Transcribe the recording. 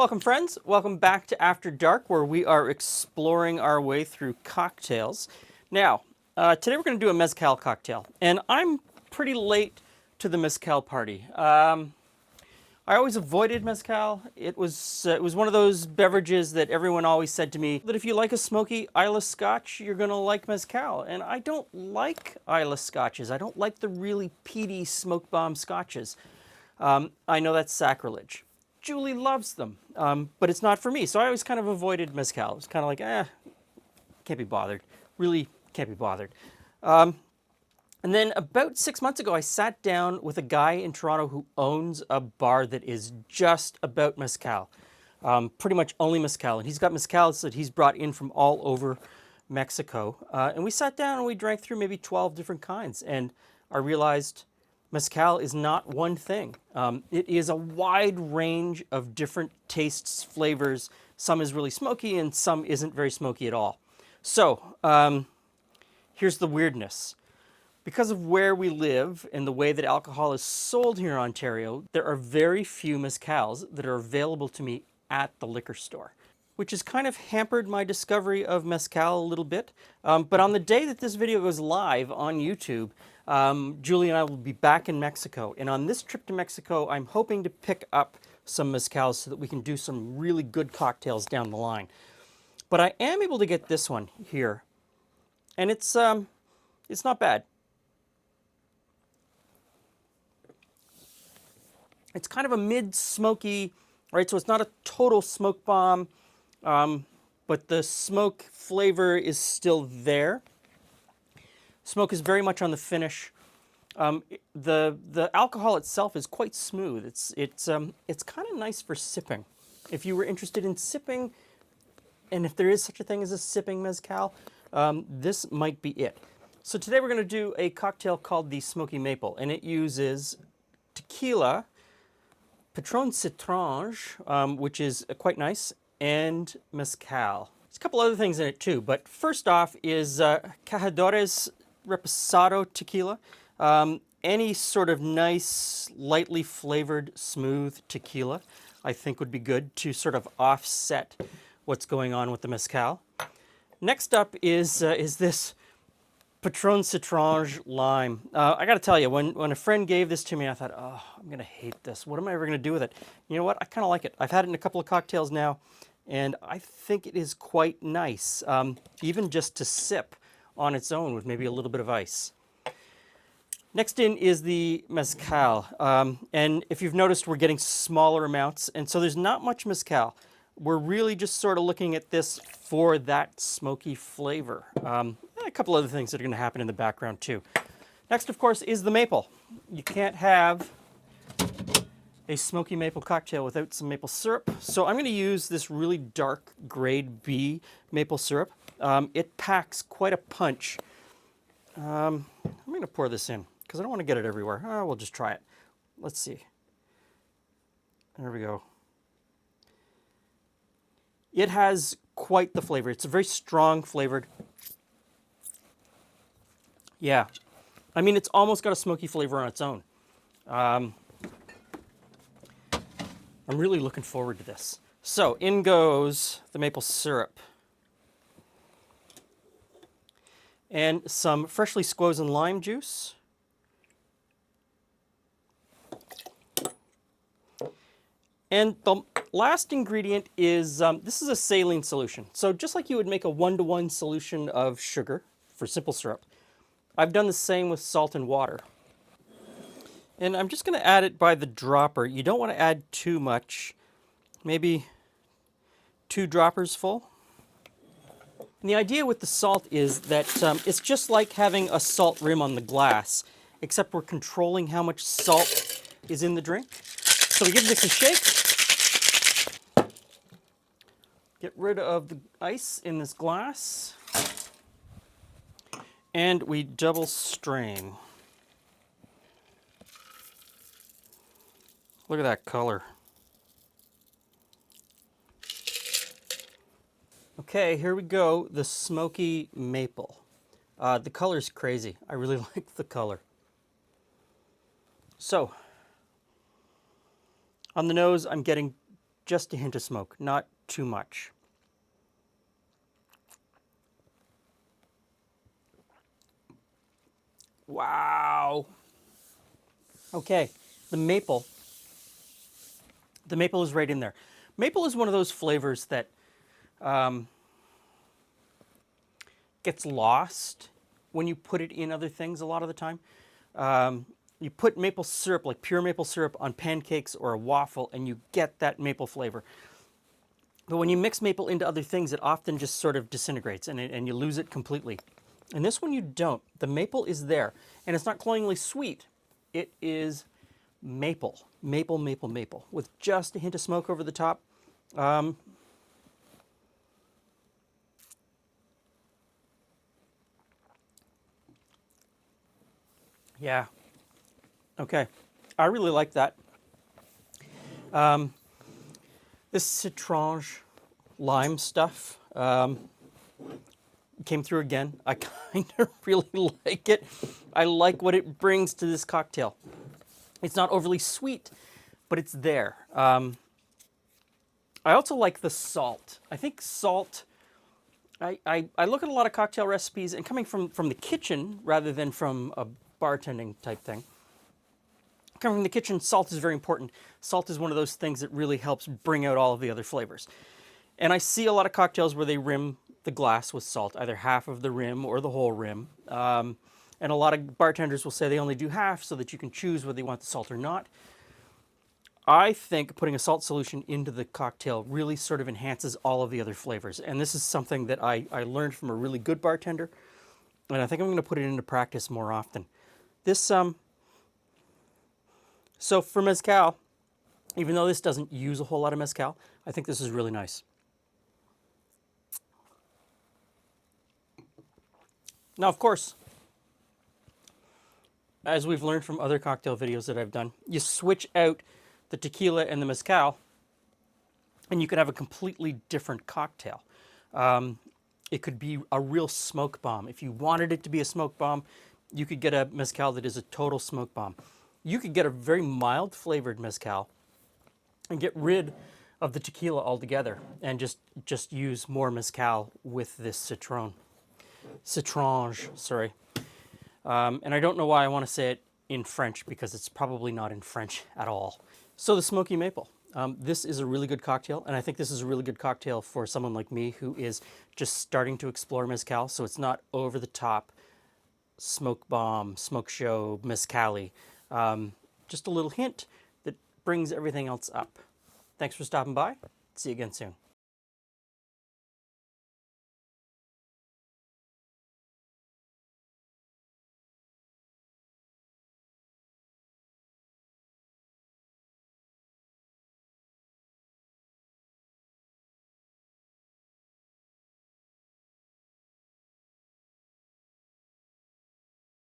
Welcome friends, welcome back to After Dark, where we are exploring our way through cocktails. Now, today we're going to do a mezcal cocktail, and I'm pretty late to the mezcal party. I always avoided mezcal. It was one of those beverages that everyone always said to me that if you like a smoky Islay Scotch, you're going to like mezcal. And I don't like Islay Scotches. I don't like the really peaty smoke bomb scotches. I know that's sacrilege. Julie loves them, but it's not for me. So I always kind of avoided mezcal. It's kind of like, can't be bothered. Really can't be bothered. And then about 6 months ago, I sat down with a guy in Toronto who owns a bar that is just about mezcal. Pretty much only mezcal. And he's got mezcals that he's brought in from all over Mexico. And we sat down and we drank through maybe 12 different kinds. And I realized mezcal is not one thing. It is a wide range of different tastes, flavors. Some is really smoky and some isn't very smoky at all. So here's the weirdness. Because of where we live and the way that alcohol is sold here in Ontario, there are very few mezcals that are available to me at the liquor store, which has kind of hampered my discovery of mezcal a little bit. But on the day that this video goes live on YouTube, Julie and I will be back in Mexico. And on this trip to Mexico, I'm hoping to pick up some mezcals so that we can do some really good cocktails down the line. But I am able to get this one here, and it's not bad. It's kind of a mid-smoky, right? So it's not a total smoke bomb, but the smoke flavor is still there. Smoke is very much on the finish. The alcohol itself is quite smooth. It's kind of nice for sipping. If you were interested in sipping, and if there is such a thing as a sipping mezcal, this might be it. So today we're going to do a cocktail called the Smoky Maple, and it uses tequila, Patron Citrónge, which is quite nice, and mezcal. There's a couple other things in it too, but first off is Cajadores Reposado tequila. Any sort of nice, lightly flavored, smooth tequila, I think would be good to sort of offset what's going on with the mezcal. Next up is this Patron Citrónge lime. I got to tell you, when a friend gave this to me, I thought, oh, I'm going to hate this. What am I ever going to do with it? You know what? I kind of like it. I've had it in a couple of cocktails now, and I think it is quite nice, even just to sip on its own with maybe a little bit of ice. Next in is the mezcal, and if you've noticed, we're getting smaller amounts, and so there's not much mezcal. We're really just sort of looking at this for that smoky flavor. A couple other things that are going to happen in the background too. Next, of course, is the maple. You can't have a smoky maple cocktail without some maple syrup. So I'm going to use this really dark grade B maple syrup. It packs quite a punch. I'm going to pour this in because I don't want to get it everywhere. Oh, we'll just try it. Let's see. There we go. It has quite the flavor. It's a very strong flavored. Yeah, I mean, it's almost got a smoky flavor on its own. I'm really looking forward to this. So in goes the maple syrup. And some freshly squozen lime juice. And the last ingredient is, this is a saline solution. So just like you would make a 1-to-1 solution of sugar for simple syrup, I've done the same with salt and water. And I'm just going to add it by the dropper. You don't want to add too much, maybe 2 droppers full. And the idea with the salt is that it's just like having a salt rim on the glass, except we're controlling how much salt is in the drink. So we give this a shake. Get rid of the ice in this glass. And we double strain. Look at that color. Okay, here we go, the Smoky Maple. The color's crazy. I really like the color. So, on the nose, I'm getting just a hint of smoke, not too much. Wow. Okay, the maple. The maple is right in there. Maple is one of those flavors that gets lost when you put it in other things a lot of the time. You put maple syrup, like pure maple syrup, on pancakes or a waffle, and you get that maple flavor. But when you mix maple into other things, it often just sort of disintegrates and you lose it completely. And this one you don't. The maple is there. And it's not cloyingly sweet. It is maple. Maple, maple, maple. With just a hint of smoke over the top. Yeah. Okay. I really like that. This Citrónge lime stuff came through again. I kind of really like it. I like what it brings to this cocktail. It's not overly sweet, but it's there. I also like the salt. I think salt, I look at a lot of cocktail recipes, and coming from the kitchen rather than from a bartending type thing. Coming from the kitchen, salt is very important. Salt is one of those things that really helps bring out all of the other flavors. And I see a lot of cocktails where they rim the glass with salt, either half of the rim or the whole rim. And a lot of bartenders will say they only do half so that you can choose whether you want the salt or not. I think putting a salt solution into the cocktail really sort of enhances all of the other flavors. And this is something that I learned from a really good bartender. And I think I'm going to put it into practice more often. This, so for mezcal, even though this doesn't use a whole lot of mezcal, I think this is really nice. Now, of course, as we've learned from other cocktail videos that I've done, you switch out the tequila and the mezcal, and you could have a completely different cocktail. It could be a real smoke bomb. If you wanted it to be a smoke bomb, you could get a mezcal that is a total smoke bomb. You could get a very mild flavored mezcal and get rid of the tequila altogether and just use more mezcal with this Citrónge, sorry. And I don't know why I want to say it in French because it's probably not in French at all. So the Smoky Maple. This is a really good cocktail, and I think this is a really good cocktail for someone like me who is just starting to explore mezcal, so it's not over the top smoke bomb, smoke show, mezcal-y. Just a little hint that brings everything else up. Thanks for stopping by. See you again soon.